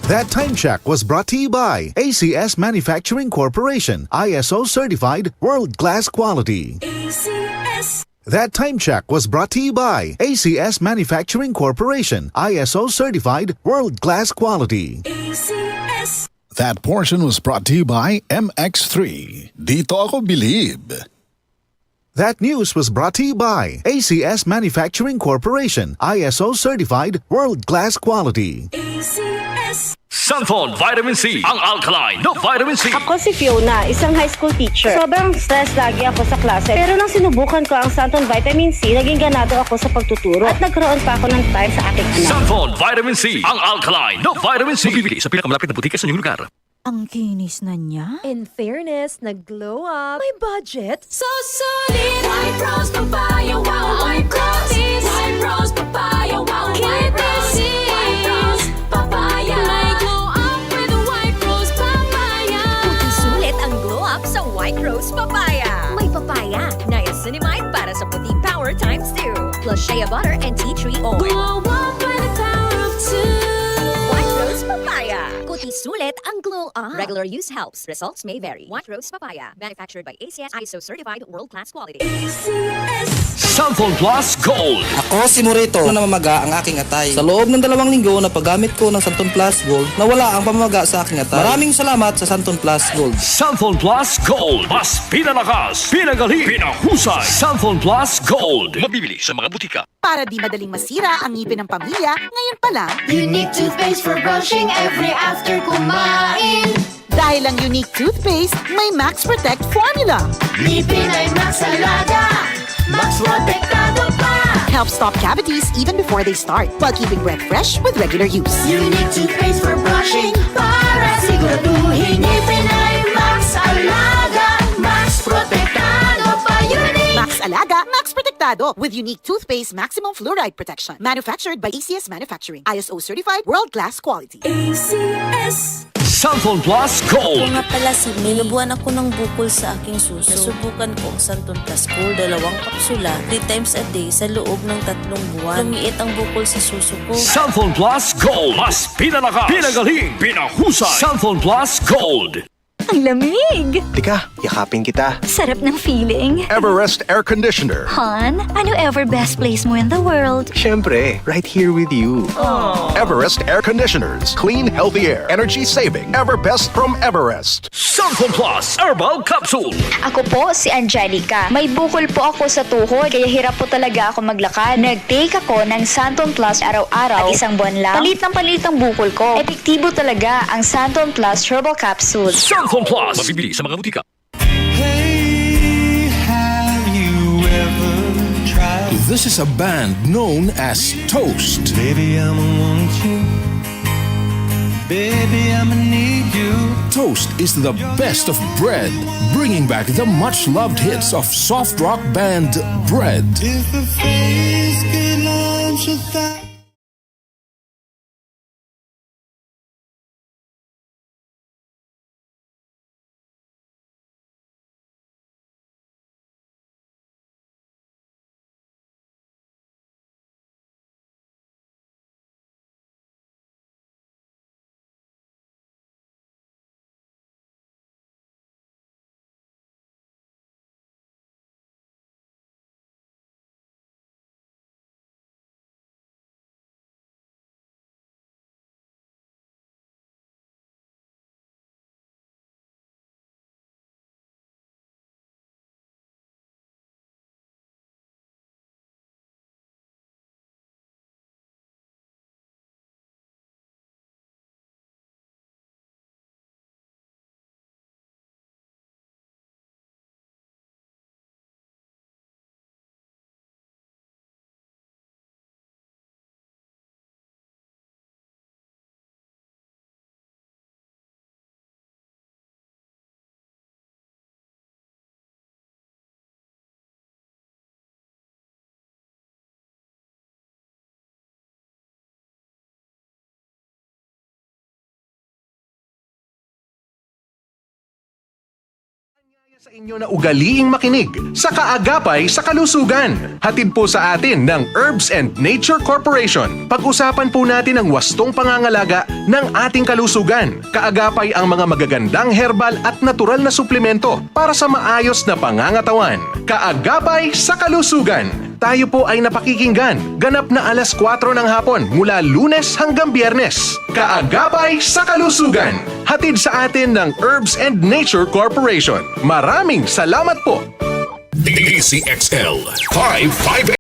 That time check was brought to you by ACS Manufacturing Corporation, ISO certified world-class quality. ACS. That time check was brought to you by ACS Manufacturing Corporation, ISO certified world-class quality. ACS. That portion was brought to you by MX3. Dito ako believe. That news was brought to you by ACS Manufacturing Corporation, ISO certified world-class quality. ACS. Santon Vitamin C, ang alkaline na vitamin C. Ako si Fiona, isang high school teacher. Sobrang stress lagi ako sa klase. Pero nang sinubukan ko ang Santon Vitamin C, naging ganado ako sa pagtuturo at nagkaroon pa ako ng time sa aking anak. Santon Vitamin C, ang alkaline na vitamin C. Mabibili sa pinakamalapit na butika sa inyong lugar. Ang kinis na niya. In fairness, nag-glow up. May budget. So solid. White Rose Papaya. Wow, White Rose. White Rose Papaya. Wow, White Rose. White Rose Papaya. May glow up with the White Rose Papaya. Puti sulit ang glow up sa White Rose Papaya. May papaya, niacinamide para sa puti power times 2. Plus shea butter and tea tree oil. Glow up with the power of 2. White Rose Papaya. Puti sulit ang glow up. Regular use helps. Results may vary. White Rose Papaya. Manufactured by ACS ISO certified world-class quality. ACS. Santon Plus Gold. Ako si Morito na namamaga ang aking atay. Sa loob ng 2 linggo na paggamit ko ng Santon Plus Gold, nawala ang pamamaga sa aking atay. Maraming salamat sa Santon Plus Gold. Santon Plus Gold. Mas pinalakas, pinagaling, pinahusay. Santon Plus Gold. Mabibili sa mga butika. Para di madaling masira ang ngipin ng pamilya, ngayon pa lang, Unique toothpaste for brushing every after kumain. dahil ang unique toothpaste, may Max Protect formula. Ngipin ay Max Alaga. Max Protektado pa. Helps stop cavities even before they start, while keeping breath fresh with regular use. Unique toothpaste for brushing para siguraduhin ngipin ay Max Alaga. Max Protektado pa. Unique. Max Alaga, Max Protectado with unique toothpaste maximum fluoride protection. Manufactured by ACS Manufacturing. ISO certified world-class quality. ACS. Santon Plus Gold. Kung nga pala si Nilubuan ako ng bukol sa aking suso. Nasubukan ko ang Santon Plus Gold, 2 kapsula, 3 times a day sa loob ng 3 buwan. Lumiit ang bukol sa suso ko. Santon Plus Gold. Mas pinalakas, pinagaling, pinahusay. Santon Plus Gold. Ang lamig! Tika, yakapin kita. Sarap ng feeling. Everest Air Conditioner. Han, ano ever best place mo in the world? Siyempre, right here with you. Everest Air Conditioners. Clean, healthy air. Energy saving. Everbest from Everest. Santon Plus Herbal Capsule. Ako po si Angelica. May bukol po ako sa tuhod, kaya hirap po talaga ako maglakad. Nag-take ako ng Santon Plus araw-araw at 1 buwan lang. Palit ang bukol ko. Epektibo talaga ang Santon Plus Herbal Capsule. Santon Plus. Mabibili sa mga butika. This is a band known as Toast. Baby, I'ma want you. Baby, I'ma need you. Toast is the best of bread, bringing back the much-loved hits of soft rock band Bread. If the face could launch a Sa inyo na ugaliing makinig sa Kaagapay sa Kalusugan. Hatid po sa atin ng Herbs and Nature Corporation. Pag-usapan po natin ang wastong pangangalaga ng ating kalusugan. Kaagapay ang mga magagandang herbal at natural na suplemento para sa maayos na pangangatawan. Kaagapay sa Kalusugan. Tayo po ay napakikinggan ganap na alas 4 ng hapon mula Lunes hanggang Biyernes. Kaagapay sa Kalusugan. Hatid sa atin ng Herbs and Nature Corporation. Maraming salamat po! DCXL 558